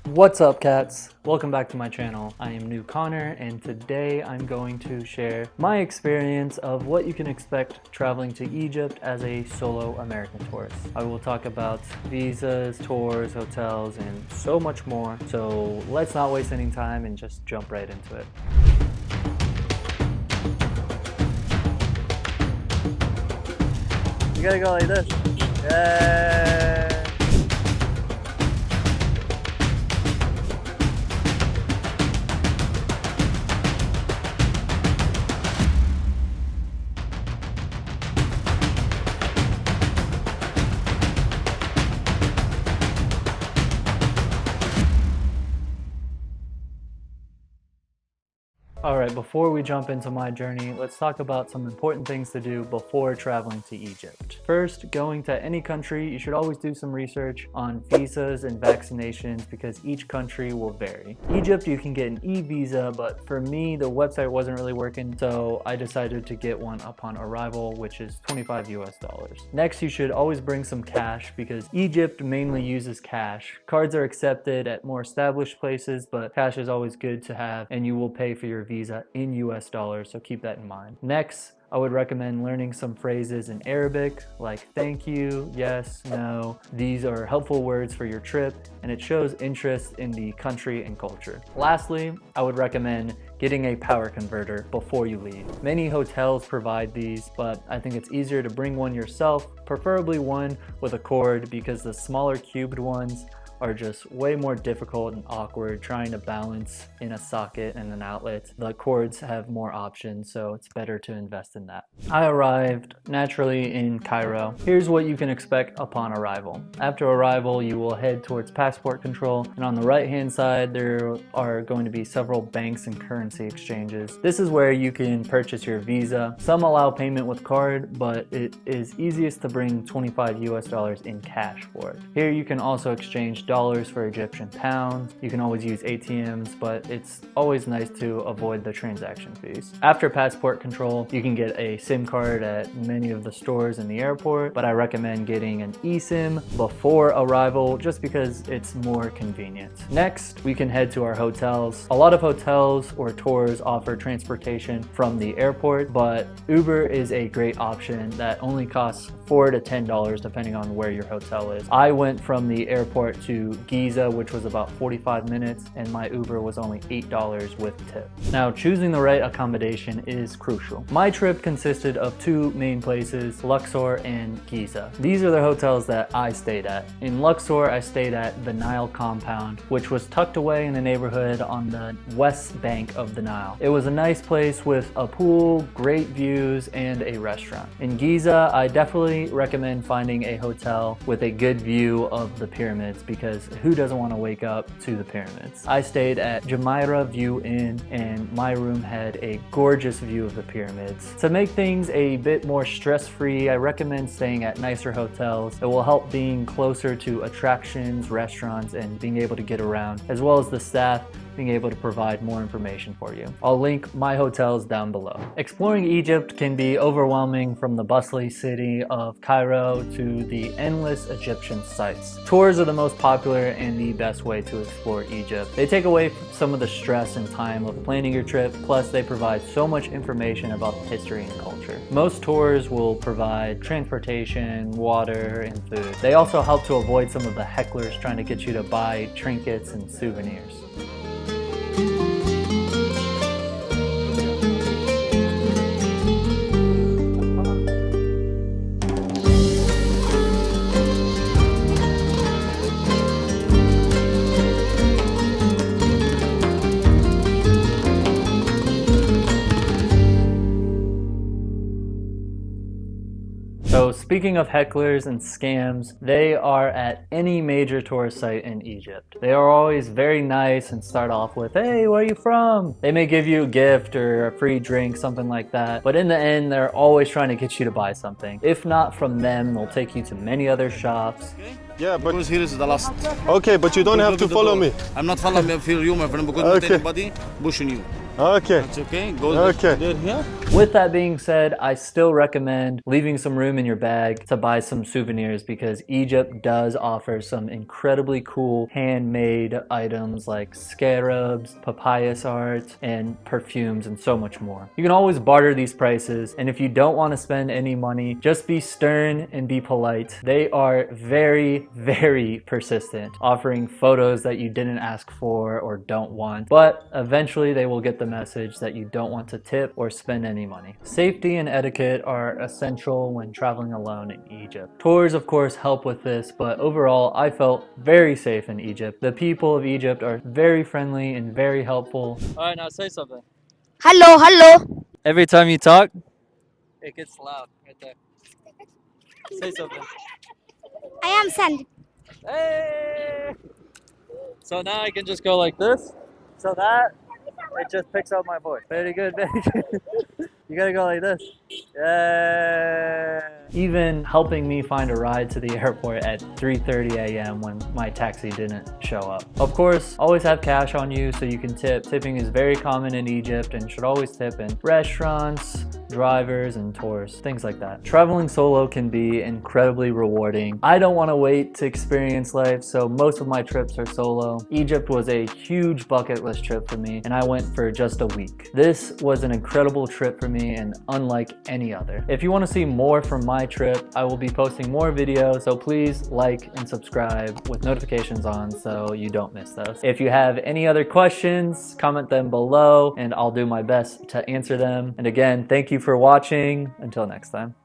What's up, cats? Welcome back to my channel. I am New Connor, and today I'm going to share my experience of what you can expect traveling to Egypt as a solo American tourist. I will talk about visas, tours, hotels, and so much more. So let's not waste any time and just jump right into it. You gotta go like this. Yeah. Alright, before we jump into my journey, let's talk about some important things to do before traveling to Egypt. First, going to any country, you should always do some research on visas and vaccinations because each country will vary. Egypt, you can get an e-visa, but for me, the website wasn't really working, so I decided to get one upon arrival, which is $25 US. Next, you should always bring some cash because Egypt mainly uses cash. Cards are accepted at more established places, but cash is always good to have, and you will pay for your visa in US dollars, so keep that in mind. Next, I would recommend learning some phrases in Arabic like thank you, yes, no. These are helpful words for your trip and it shows interest in the country and culture. Lastly, I would recommend getting a power converter before you leave. Many hotels provide these, but I think it's easier to bring one yourself, preferably one with a cord because the smaller cubed ones are just way more difficult and awkward trying to balance in a socket and an outlet. The cords have more options, so it's better to invest in that. I arrived naturally in Cairo. Here's what you can expect upon arrival. After arrival, you will head towards passport control, and on the right hand side there are going to be several banks and currency exchanges. This is where you can purchase your visa. Some allow payment with card, but it is easiest to bring $25 US in cash for it. Here you can also exchange dollars for Egyptian pounds. You can always use ATMs, but it's always nice to avoid the transaction fees. After passport control, you can get a SIM card at many of the stores in the airport, but I recommend getting an eSIM before arrival just because it's more convenient. Next, we can head to our hotels. A lot of hotels or tours offer transportation from the airport, but Uber is a great option that only costs $4 to $10 depending on where your hotel is. I went from the airport to Giza, which was about 45 minutes, and my Uber was only $8 with tip. Now, choosing the right accommodation is crucial. My trip consisted of two main places, Luxor and Giza. These are the hotels that I stayed at. In Luxor, I stayed at the Nile compound, which was tucked away in a neighborhood on the west bank of the Nile. It was a nice place with a pool, great views, and a restaurant. In Giza, I definitely recommend finding a hotel with a good view of the pyramids because who doesn't want to wake up to the pyramids? I stayed at Jumeirah View Inn and my room had a gorgeous view of the pyramids. To make things a bit more stress-free, I recommend staying at nicer hotels. It will help being closer to attractions, restaurants, and being able to get around, as well as the staff being able to provide more information for you. I'll link my hotels down below. Exploring Egypt can be overwhelming from the bustling city of Cairo to the endless Egyptian sites. Tours are the most popular and the best way to explore Egypt. They take away some of the stress and time of planning your trip, plus they provide so much information about the history and culture. Most tours will provide transportation, water, and food. They also help to avoid some of the hecklers trying to get you to buy trinkets and souvenirs. So speaking of hecklers and scams, they are at any major tourist site in Egypt. They are always very nice and start off with, "Hey, where are you from?" They may give you a gift or a free drink, something like that, but in the end, they're always trying to get you to buy something. If not from them, they'll take you to many other shops. Yeah, but because here is the last. okay, but you don't have to follow me. I'm not following you, my friend, because not anybody pushing you. Okay. It's okay. Go Okay. there here. With that being said, I still recommend leaving some room in your bag to buy some souvenirs because Egypt does offer some incredibly cool handmade items like scarabs, papyrus art, and perfumes, and so much more. You can always barter these prices, and if you don't want to spend any money, just be stern and be polite. They are very, very persistent, offering photos that you didn't ask for or don't want, but eventually they will get the message that you don't want to tip or spend any money. Safety and etiquette are essential when traveling alone in Egypt. Tours, of course, help with this, but overall, I felt very safe in Egypt. The people of Egypt are very friendly and very helpful. All right, now say something. Hello, hello. Every time you talk, it gets loud right there. Say something. I am Sand. Hey! So now I can just go like this. So that, it just picks up my voice. Very good, very good. You gotta go like this. Yeah. Even helping me find a ride to the airport at 3:30 a.m. when my taxi didn't show up. Of course, always have cash on you so you can tip. Tipping is very common in Egypt and should always tip in restaurants, drivers, and tours, things like that. Traveling solo can be incredibly rewarding. I don't want to wait to experience life, so most of my trips are solo. Egypt was a huge bucket list trip for me, and I went for just a week. This was an incredible trip for me and unlike any other. If you want to see more from my trip, I will be posting more videos, so please like and subscribe with notifications on so you don't miss those. If you have any other questions, comment them below and I'll do my best to answer them. And again, thank you for watching. Until next time.